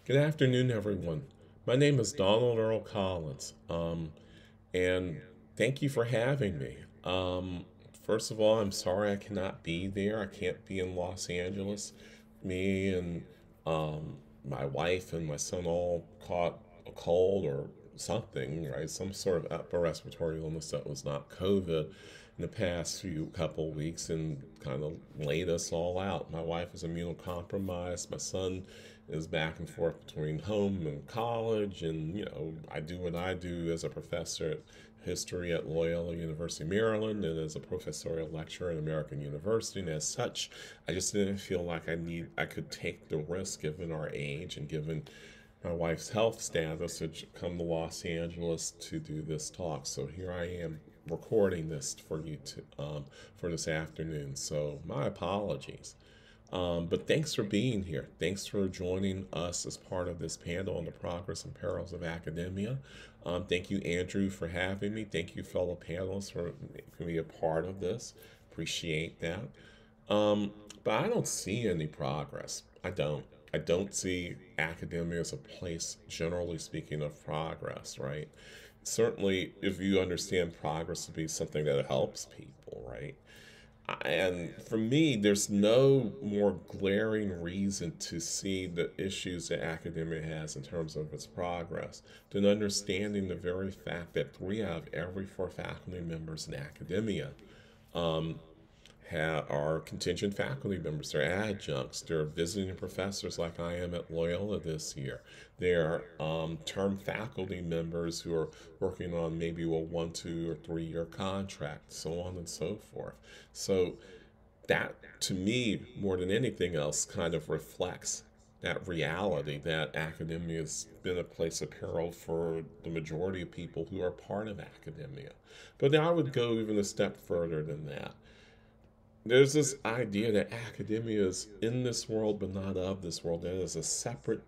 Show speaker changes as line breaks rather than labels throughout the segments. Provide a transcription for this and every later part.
Good afternoon, everyone. My name is Donald Earl Collins, and thank you for having me. First of all, I'm sorry I cannot be there. I can't be in Los Angeles. Me and my wife and my son all caught a cold or something, right? Some sort of upper respiratory illness that was not COVID in the past few couple weeks and kind of laid us all out. My wife is immunocompromised. My son is back and forth between home and college, and I do what I do as a professor at history at Loyola University, Maryland, and as a professorial lecturer at American University. And as such, I just didn't feel like I could take the risk given our age and given my wife's health status to come to Los Angeles to do this talk. So here I am recording this for you for this afternoon. So my apologies. But thanks for being here. Thanks for joining us as part of this panel on the progress and perils of academia. Thank you, Andrew, for having me. Thank you, fellow panelists, for making me a part of this. Appreciate that. Um, but I don't see any progress. I don't. I don't see academia as a place, generally speaking, of progress, right? Certainly, if you understand progress to be something that helps people, right? And for me, there's no more glaring reason to see the issues that academia has in terms of its progress than understanding the very fact that three out of every four faculty members in academia um, are contingent faculty members. They're adjuncts. They're visiting professors like I am at Loyola this year. They're term faculty members who are working on maybe a 1, 2, or 3 year contract, so on and so forth. So that, to me, more than anything else, kind of reflects that reality that academia has been a place of peril for the majority of people who are part of academia. But then I would go even a step further than that. There's this idea that academia is in this world but not of this world. That is a separate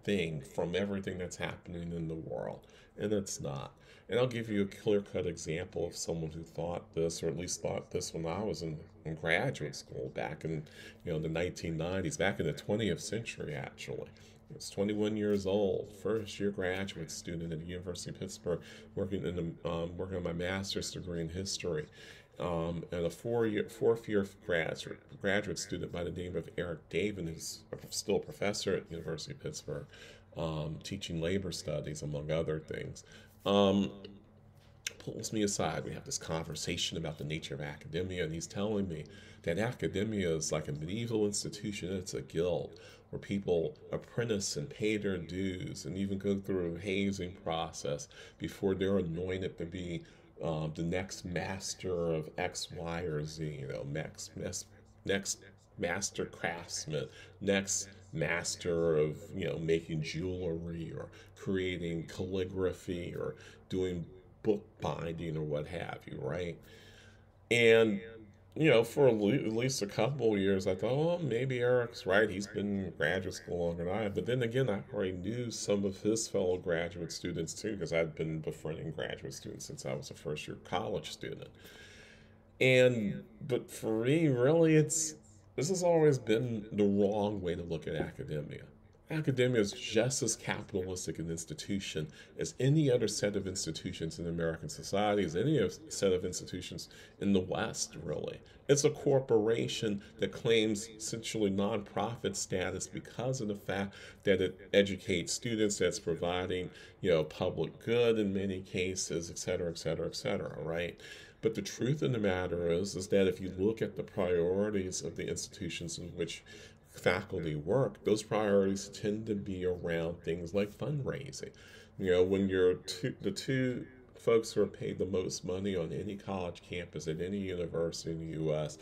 thing from everything that's happening in the world, and it's not. And I'll give you a clear-cut example of someone who thought this, or at least thought this when I was in graduate school back in the 1990s, back in the 20th century actually. I was 21 years old, first year graduate student at the University of Pittsburgh, working on my master's degree in history, and a fourth year graduate student by the name of Eric David, who's still a professor at the University of Pittsburgh, teaching labor studies among other things. Um, Pulls me aside. We have this conversation about the nature of academia, and he's telling me that academia is like a medieval institution. It's a guild where people apprentice and pay their dues and even go through a hazing process before they're anointed to be the next master of X, Y, or Z. Next master craftsman, next master of making jewelry or creating calligraphy or doing book binding or what have you, right? And for at least a couple of years, I thought, well, maybe Eric's right. He's been in graduate school longer than I have. But then again, I already knew some of his fellow graduate students too, because I'd been befriending graduate students since I was a first year college student. But for me, really, this has always been the wrong way to look at academia. Academia is just as capitalistic an institution as any other set of institutions in American society, as any set of institutions in the West, really. It's a corporation that claims essentially nonprofit status because of the fact that it educates students, that's providing, public good in many cases, et cetera, et cetera, et cetera, right? But the truth of the matter is that if you look at the priorities of the institutions in which faculty work, those priorities tend to be around things like fundraising. When the two folks who are paid the most money on any college campus at any university in the U.S.,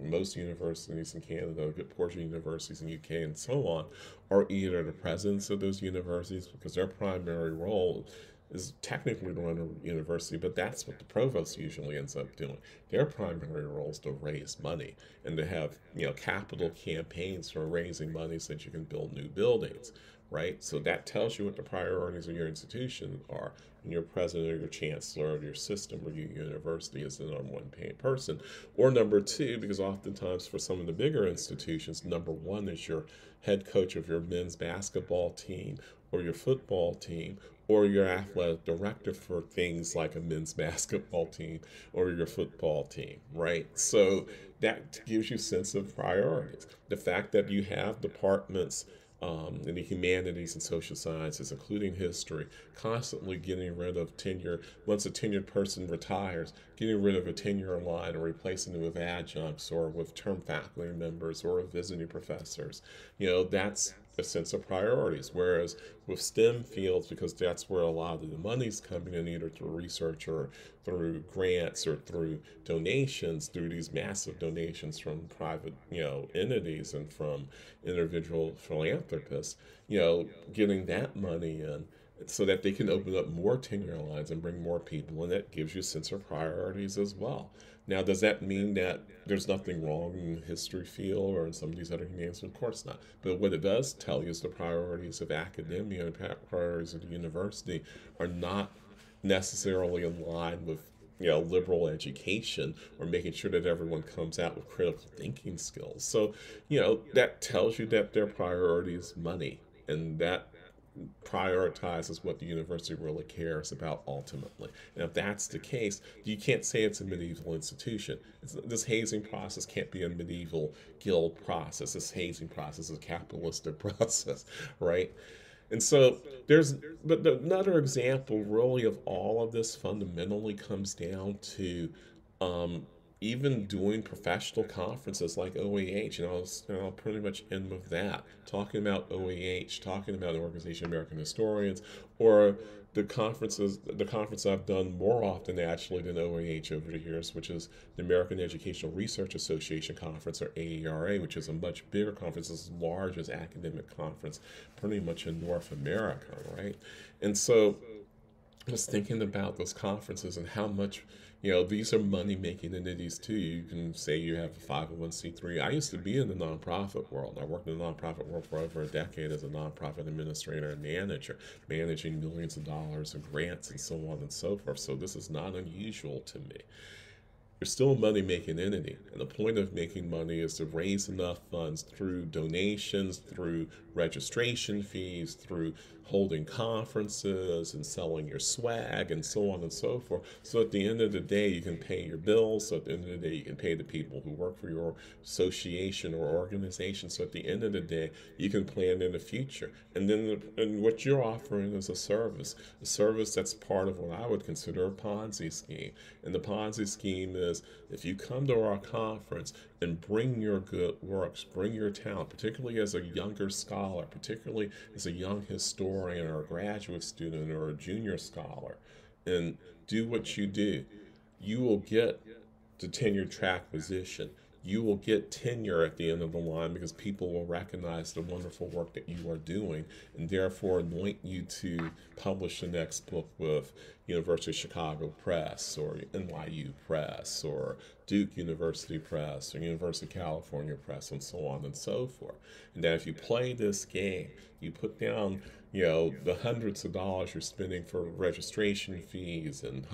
most universities in Canada, a good portion of universities in the UK, and so on, are either the presidents of those universities because their primary role is technically to run a university, but that's what the provost usually ends up doing. Their primary role is to raise money and to have capital campaigns for raising money so that you can build new buildings, right? So that tells you what the priorities of your institution are. When your president or your chancellor or your system or your university is the number one paid person. Or number two, because oftentimes for some of the bigger institutions, number one is your head coach of your men's basketball team or your football team or your athletic director for things like a men's basketball team or your football team, right? So that gives you a sense of priorities. The fact that you have departments in the humanities and social sciences, including history, constantly getting rid of tenure. Once a tenured person retires, getting rid of a tenure line and replacing it with adjuncts or with term faculty members or with visiting professors. That's a sense of priorities. Whereas with STEM fields, because that's where a lot of the money's coming in, either through research or through grants or through donations, through these massive donations from private, entities and from individual philanthropists, getting that money in so that they can open up more tenure lines and bring more people, and that gives you a sense of priorities as well. Now, does that mean that there's nothing wrong in the history field or in some of these other humanities? Of course not. But what it does tell you is the priorities of academia and priorities of the university are not necessarily in line with liberal education or making sure that everyone comes out with critical thinking skills. So that tells you that their priority is money, and that prioritizes what the university really cares about ultimately. And if that's the case, you can't say it's a medieval institution. This hazing process can't be a medieval guild process. This hazing process is a capitalistic process, right? And so but another example really of all of this fundamentally comes down to um, even doing professional conferences like OAH, and I'll pretty much end with that, talking about OAH, talking about the Organization of American Historians, or the conference I've done more often actually than OAH over the years, which is the American Educational Research Association Conference, or AERA, which is a much bigger conference, as large as academic conference, pretty much in North America, right? And so just thinking about those conferences and how much, these are money making entities too. You can say you have a 501c3. I used to be in the nonprofit world. I worked in the nonprofit world for over a decade as a nonprofit administrator and manager, managing millions of dollars of grants and so on and so forth. So this is not unusual to me. You're still a money making entity. And the point of making money is to raise enough funds through donations, through registration fees, through holding conferences and selling your swag and so on and so forth. So at the end of the day, you can pay your bills. So at the end of the day, you can pay the people who work for your association or organization. So at the end of the day, you can plan in the future. And then and what you're offering is a service that's part of what I would consider a Ponzi scheme. And the Ponzi scheme is if you come to our conference and bring your good works, bring your talent, particularly as a younger scholar, particularly as a young historian or a graduate student or a junior scholar, and do what you do, you will get the tenure track position. You will get tenure at the end of the line because people will recognize the wonderful work that you are doing and therefore anoint you to publish the next book with University of Chicago Press or NYU Press or Duke University Press or University of California Press and so on and so forth. And that if you play this game, you put down the hundreds of dollars you're spending for registration fees and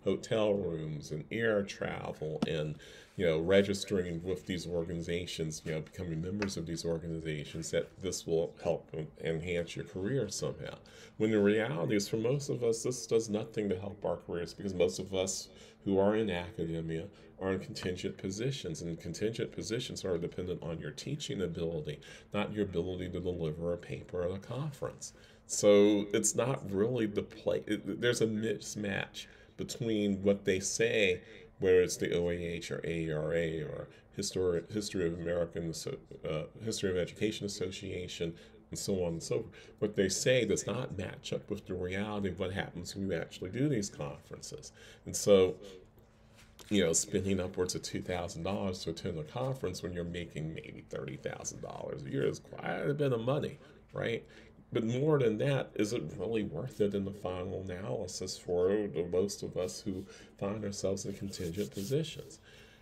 hotel rooms and air travel and registering with these organizations, becoming members of these organizations, that this will help enhance your career somehow. When the reality is, for most of us, this does nothing to help our careers because most of us who are in academia are in contingent positions, and contingent positions are dependent on your teaching ability, not your ability to deliver a paper at a conference. So it's not really there's a mismatch between what they say, whether it's the OAH or AERA or History of American History of Education Association, and so on and so forth. What they say does not match up with the reality of what happens when you actually do these conferences. And so, spending upwards of $2,000 to attend a conference when you're making maybe $30,000 a year is quite a bit of money, right? But more than that, is it really worth it in the final analysis for the most of us who find ourselves in contingent positions?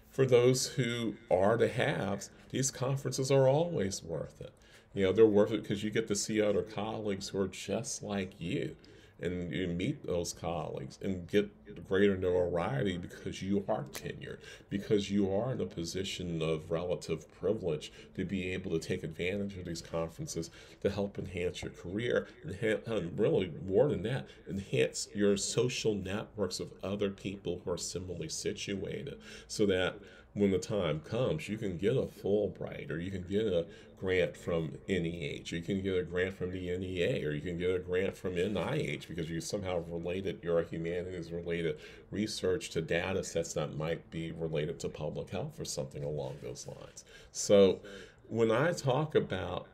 For those who are the haves, these conferences are always worth it. You know, they're worth it because you get to see other colleagues who are just like you. And you meet those colleagues and get greater notoriety because you are tenured, because you are in a position of relative privilege to be able to take advantage of these conferences to help enhance your career and really more than that, enhance your social networks of other people who are similarly situated so that when the time comes, you can get a Fulbright or you can get a grant from NEH, or you can get a grant from the NEA, or you can get a grant from NIH because you somehow related your humanities related research to data sets that might be related to public health or something along those lines. So when I talk about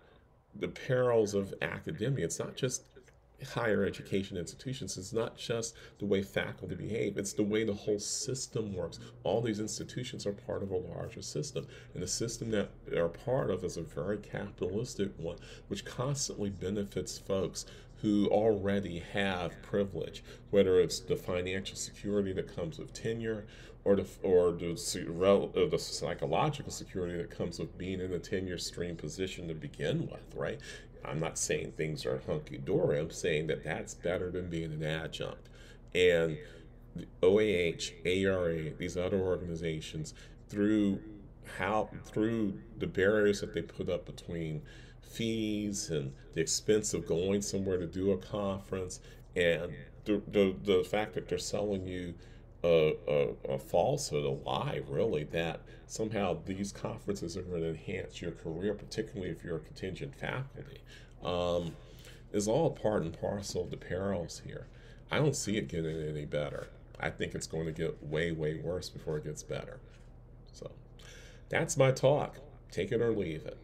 the perils of academia, it's not just higher education institutions. It's not just the way faculty behave, it's the way the whole system works. All these institutions are part of a larger system, and the system that they're part of is a very capitalistic one, which constantly benefits folks who already have privilege, whether it's the financial security that comes with tenure or the psychological security that comes with being in a tenure stream position to begin with, right? I'm not saying things are hunky dory. I'm saying that that's better than being an adjunct. And the OAH, ARA, these other organizations, through through the barriers that they put up between fees and the expense of going somewhere to do a conference, and the fact that they're selling you a falsehood, a lie, really, that somehow these conferences are going to enhance your career, particularly if you're a contingent faculty, um, is all part and parcel of the perils here. I don't see it getting any better. I think it's going to get way, way worse before it gets better. So that's my talk. Take it or leave it.